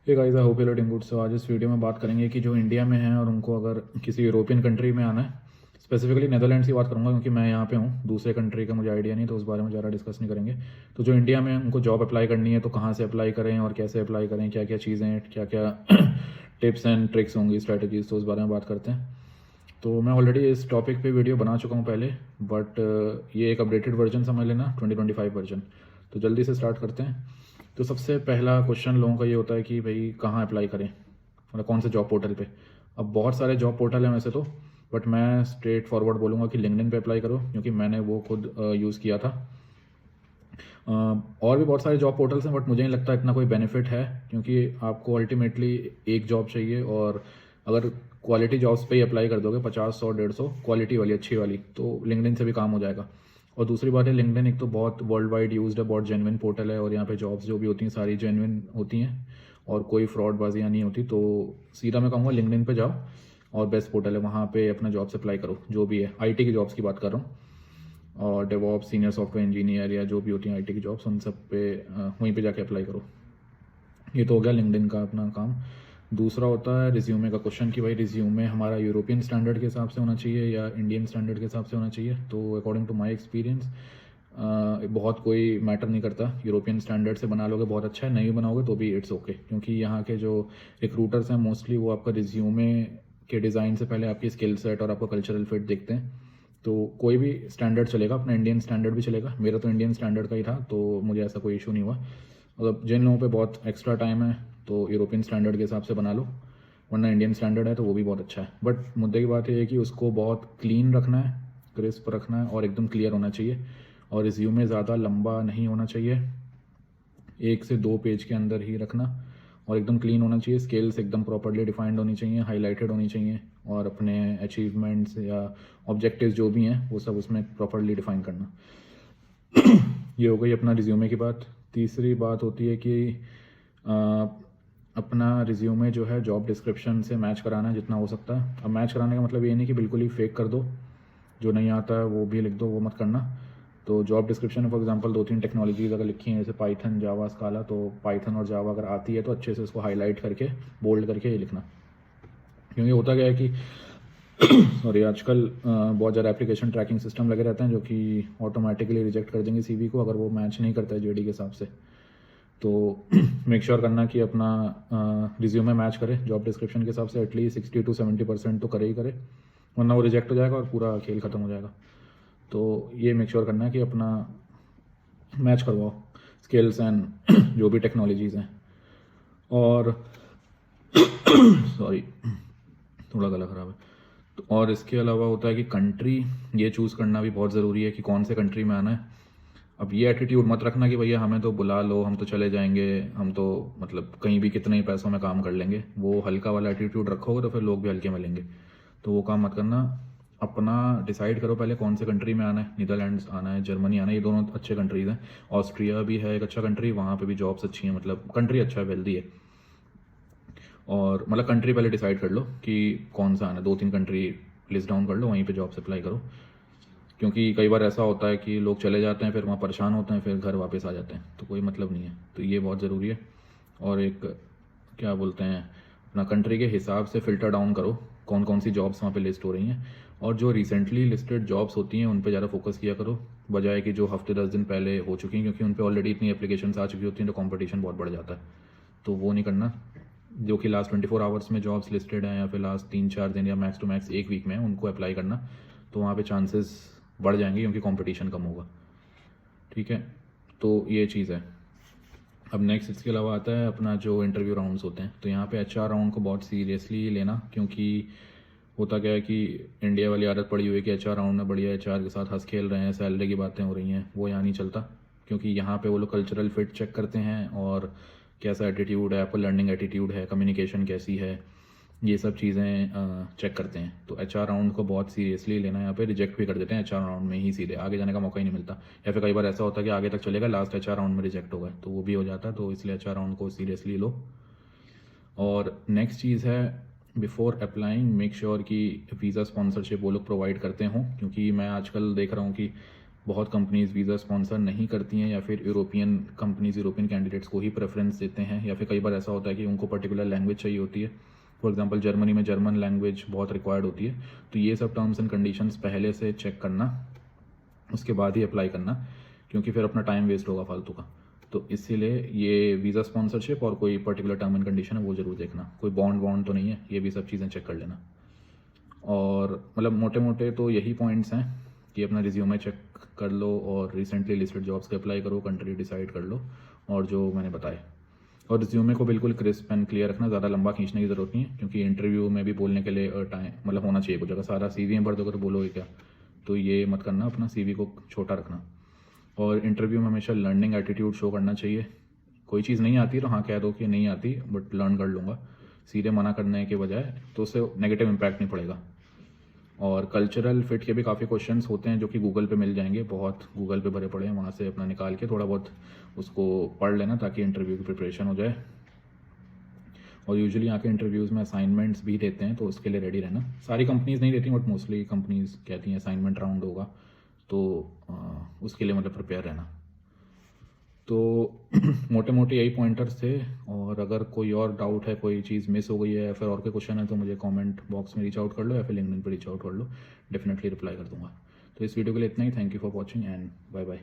Hey guys, I hope you are doing good. So आज इस video में बात करेंगे कि जो इंडिया में हैं और उनको अगर किसी यूरोपियन कंट्री में आना है, स्पेसिफिकली नेदरलैंड्स की बात करूंगा क्योंकि मैं यहाँ पे हूँ। दूसरे कंट्री का मुझे आइडिया नहीं, तो उस बारे में ज़्यादा डिस्कस नहीं करेंगे। तो जो इंडिया में उनको जॉब अप्लाई करनी है तो कहाँ से अप्लाई करें और कैसे अप्लाई करें, क्या क्या चीज़ें, क्या क्या टिप्स एंड ट्रिक्स होंगी, स्ट्रैटेजीज, तो उस बारे में बात करते हैं। तो मैं ऑलरेडी इस टॉपिक पे वीडियो बना चुका हूँ पहले, बट ये एक अपडेटेड वर्जन समझ लेना, 2025 वर्जन। तो जल्दी से स्टार्ट करते हैं। तो सबसे पहला क्वेश्चन लोगों का ये होता है कि भाई कहाँ अप्लाई करें, मतलब कौन से जॉब पोर्टल पे। अब बहुत सारे जॉब पोर्टल हैं वैसे तो, बट मैं स्ट्रेट फॉरवर्ड बोलूँगा कि लिंक्डइन पे अप्लाई करो, क्योंकि मैंने वो खुद यूज़ किया था। और भी बहुत सारे जॉब पोर्टल्स हैं, बट मुझे नहीं लगता इतना कोई बेनिफिट है, क्योंकि आपको अल्टीमेटली एक जॉब चाहिए, और अगर क्वालिटी जॉब्स पे ही अप्लाई कर दोगे 50, 100, 150 क्वालिटी वाली, अच्छी वाली, तो लिंक्डइन से भी काम हो जाएगा। और दूसरी बात है, लिंक्डइन एक तो बहुत वर्ल्ड वाइड यूज्ड है, बहुत जेन्युइन पोर्टल है, और यहाँ पे जॉब्स जो भी होती हैं सारी जेन्युइन होती हैं और कोई फ्रॉड बाजियाँ नहीं होती। तो सीधा मैं कहूँगा लिंक्डइन पे जाओ, और बेस्ट पोर्टल है, वहाँ पे अपना जॉब्स अप्लाई करो, जो भी है। आईटी की जॉब्स की बात कर रहा हूँ, और डेवॉप्स, सीनियर सॉफ्टवेयर इंजीनियर, या जो भी होती हैं आईटी की जॉब्स, उन सब पे वहीं पे जाके अप्लाई करो। ये तो हो गया लिंक्डइन का अपना काम। दूसरा होता है रिज्यूमे का क्वेश्चन, कि भाई रिज्यूमे हमारा यूरोपियन स्टैंडर्ड के हिसाब से होना चाहिए या इंडियन स्टैंडर्ड के हिसाब से होना चाहिए। तो अकॉर्डिंग टू माय एक्सपीरियंस बहुत कोई मैटर नहीं करता, यूरोपियन स्टैंडर्ड से बना लोगे बहुत अच्छा है, नहीं बनाओगे तो भी इट्स ओके, क्योंकि यहाँ के जो रिक्रूटर्स हैं मोस्टली वो आपका रिज्यूमे के डिज़ाइन से पहले आपकी स्किल सेट और आपका कल्चरल फिट देखते हैं। तो कोई भी स्टैंडर्ड चलेगा, अपना इंडियन स्टैंडर्ड भी चलेगा। मेरा तो इंडियन स्टैंडर्ड का ही था, तो मुझे ऐसा कोई इशू नहीं हुआ। मतलब जिन लोगों पे बहुत एक्स्ट्रा टाइम है तो यूरोपियन स्टैंडर्ड के हिसाब से बना लो, वरना इंडियन स्टैंडर्ड है तो वो भी बहुत अच्छा है। बट मुद्दे की बात ये है कि उसको बहुत क्लीन रखना है, क्रिस्प रखना है, और एकदम क्लियर होना चाहिए। और रिज्यूमे ज़्यादा लंबा नहीं होना चाहिए, 1 से 2 पेज के अंदर ही रखना, और एकदम क्लीन होना चाहिए। स्किल्स एकदम प्रॉपरली डिफाइंड होनी चाहिए, हाईलाइटेड होनी चाहिए, और अपने अचीवमेंट्स या ऑब्जेक्टिव्स जो भी हैं वो सब उसमें प्रॉपरली डिफाइन करना। ये हो गई अपना रिज्यूमे की बात। तीसरी बात होती है कि आ, अपना रिज्यूमे जो है जॉब डिस्क्रिप्शन से मैच कराना है जितना हो सकता है। अब मैच कराने का मतलब ये नहीं कि बिल्कुल ही फेक कर दो, जो नहीं आता है वो भी लिख दो, वो मत करना। तो जॉब डिस्क्रिप्शन में फॉर एग्जांपल 2-3 टेक्नोलॉजीज अगर लिखी हैं, जैसे पाइथन, जावा, स्काला, तो पाइथन और जावा अगर आती है तो अच्छे से उसको हाईलाइट करके, बोल्ड करके ये लिखना। क्योंकि होता क्या है कि सॉरी, आजकल बहुत ज़्यादा एप्लीकेशन ट्रैकिंग सिस्टम लगे रहते हैं जो कि ऑटोमेटिकली रिजेक्ट कर देंगे सीवी को अगर वो मैच नहीं करता है जेडी के हिसाब से। तो मेक श्योर करना कि अपना रिज्यूमे मैच करे जॉब डिस्क्रिप्शन के हिसाब से, एटलीस्ट 60 to 70% तो करे ही करे, वरना वो रिजेक्ट हो जाएगा और पूरा खेल ख़त्म हो जाएगा। तो ये मेक श्योर करना है कि अपना मैच करवाओ स्किल्स एंड जो भी टेक्नोलॉजीज़ हैं। और सॉरी, थोड़ा गला ख़राब है। तो और इसके अलावा होता है कि कंट्री ये चूज़ करना भी बहुत ज़रूरी है कि कौन से कंट्री में आना है। अब ये एटीट्यूड मत रखना कि भैया हमें तो बुला लो, हम तो चले जाएंगे, हम तो मतलब कहीं भी कितने ही पैसों में काम कर लेंगे। वो हल्का वाला एटीट्यूड रखोगे तो फिर लोग भी हल्के मिलेंगे, तो वो काम मत करना। अपना डिसाइड करो पहले कौन से कंट्री में आना है। नीदरलैंड्स आना है, जर्मनी आना है, ये दोनों अच्छे कंट्रीज़ हैं। ऑस्ट्रिया भी है एक अच्छा कंट्री, वहाँ पे भी जॉब्स अच्छी हैं, मतलब कंट्री अच्छा है, वेल्दी है। और मतलब कंट्री पहले डिसाइड कर लो कि कौन सा आना है, 2-3 कंट्री लिस्ट डाउन कर लो, वहीं पे जॉब्स अप्लाई करो। क्योंकि कई बार ऐसा होता है कि लोग चले जाते हैं, फिर वहाँ परेशान होते हैं, फिर घर वापस आ जाते हैं, तो कोई मतलब नहीं है। तो ये बहुत ज़रूरी है। और एक क्या बोलते हैं, अपना कंट्री के हिसाब से फ़िल्टर डाउन करो कौन कौन सी जॉब्स वहाँ पे लिस्ट हो रही हैं, और जो रिसेंटली लिस्टेड जॉब्स होती हैं उन पे ज़्यादा फोकस किया करो, बजाय कि जो हफ्ते 10 दिन पहले हो चुकी हैं, क्योंकि उन पे ऑलरेडी इतनी एप्लीकेशंस आ चुकी होती हैं तो कंपटीशन बहुत बढ़ जाता है। तो वो नहीं करना। जो कि लास्ट 24 आवर्स में जॉब्स लिस्टेड हैं, या फिर लास्ट 3-4 दिन, या मैक्स टू मैक्स 1 वीक में, उनको अप्लाई करना। तो वहाँ पे चांसेस बढ़ जाएंगे क्योंकि कंपटीशन कम होगा। ठीक है, तो ये चीज़ है। अब नेक्स्ट इसके अलावा आता है अपना जो इंटरव्यू राउंड्स होते हैं। तो यहाँ पे एचआर राउंड को बहुत सीरियसली लेना, क्योंकि होता क्या है कि इंडिया वाली आदत पड़ी हुई है कि एचआर राउंड में बढ़िया एचआर के साथ हंस खेल रहे हैं, सैलरी की बातें हो रही हैं। वो यहाँ नहीं चलता, क्योंकि यहाँ पे वो लोग कल्चरल फिट चेक करते हैं, और कैसा एटीट्यूड है आपका, लर्निंग एटीट्यूड है, कम्युनिकेशन कैसी है, ये सब चीज़ें चेक करते हैं। तो एचआर राउंड को बहुत सीरियसली लेना है। यहाँ पे रिजेक्ट भी कर देते हैं एचआर राउंड में ही, सीधे आगे जाने का मौका ही नहीं मिलता। या फिर कई बार ऐसा होता है कि आगे तक चलेगा, लास्ट एचआर राउंड में रिजेक्ट होगा, तो वो भी हो जाता है। तो इसलिए एचआर राउंड को सीरियसली लो। और नेक्स्ट चीज़ है, बिफोर अप्लाइंग मेक श्योर कि वीज़ा स्पॉन्सरशिप वो लोग प्रोवाइड करते हों, क्योंकि मैं आजकल देख रहा हूँ कि बहुत कंपनीज़ वीज़ा स्पॉन्सर नहीं करती हैं, या फिर यूरोपियन कंपनीज़ यूरोपियन कैंडिडेट्स को ही प्रेफरेंस देते हैं, या फिर कई बार ऐसा होता है कि उनको पर्टिकुलर लैंग्वेज चाहिए होती है। फॉर एग्जांपल जर्मनी में जर्मन लैंग्वेज बहुत रिक्वायर्ड होती है। तो ये सब टर्म्स एंड कंडीशंस पहले से चेक करना, उसके बाद ही अप्लाई करना, क्योंकि फिर अपना टाइम वेस्ट होगा फालतू का। तो इसीलिए ये वीज़ा स्पॉन्सरशिप और कोई पर्टिकुलर टर्म एंड कंडीशन है वो ज़रूर देखना, कोई बॉन्ड तो नहीं है, ये भी सब चीज़ें चेक कर लेना। और मतलब मोटे मोटे तो यही पॉइंट्स हैं कि अपना रिज्यूमे चेक कर लो और रिसेंटली लिस्टेड जॉब्स के अप्लाई करो, कंट्री डिसाइड कर लो, और जो मैंने बताए। और रिज्यूमे को बिल्कुल क्रिस्प एंड क्लियर रखना, ज़्यादा लंबा खींचने की ज़रूरत नहीं है, क्योंकि इंटरव्यू में भी बोलने के लिए टाइम मतलब होना चाहिए कुछ। अगर सारा CV में भर दोगे तो बोलोगे क्या, तो ये मत करना, अपना CV को छोटा रखना। और इंटरव्यू में हमेशा लर्निंग एटीट्यूड शो करना चाहिए। कोई चीज़ नहीं आती तो हाँ कह दो कि नहीं आती बट लर्न कर लूँगा, सीधे मना करने के बजाय, तो उससे नेगेटिव इम्पैक्ट नहीं पड़ेगा। और कल्चरल फिट के भी काफ़ी क्वेश्चंस होते हैं जो कि गूगल पे मिल जाएंगे, बहुत गूगल पे भरे पड़े हैं, वहाँ से अपना निकाल के थोड़ा बहुत उसको पढ़ लेना ताकि इंटरव्यू की प्रिपरेशन हो जाए। और यूजुअली यहाँ के इंटरव्यूज़ में असाइनमेंट्स भी देते हैं, तो उसके लिए रेडी रहना। सारी कंपनीज़ नहीं देती बट मोस्टली कंपनीज़ कहती हैं असाइनमेंट राउंड होगा, तो उसके लिए मतलब प्रिपेयर रहना। तो मोटे मोटे यही पॉइंटर्स थे। और अगर कोई और डाउट है, कोई चीज़ मिस हो गई है या फिर और कोई क्वेश्चन है, तो मुझे कमेंट बॉक्स में रीच आउट कर लो या फिर लिंक्डइन पे रीच आउट कर लो, डेफिनेटली रिप्लाई कर दूंगा। तो इस वीडियो के लिए इतना ही। Thank you for watching and bye bye.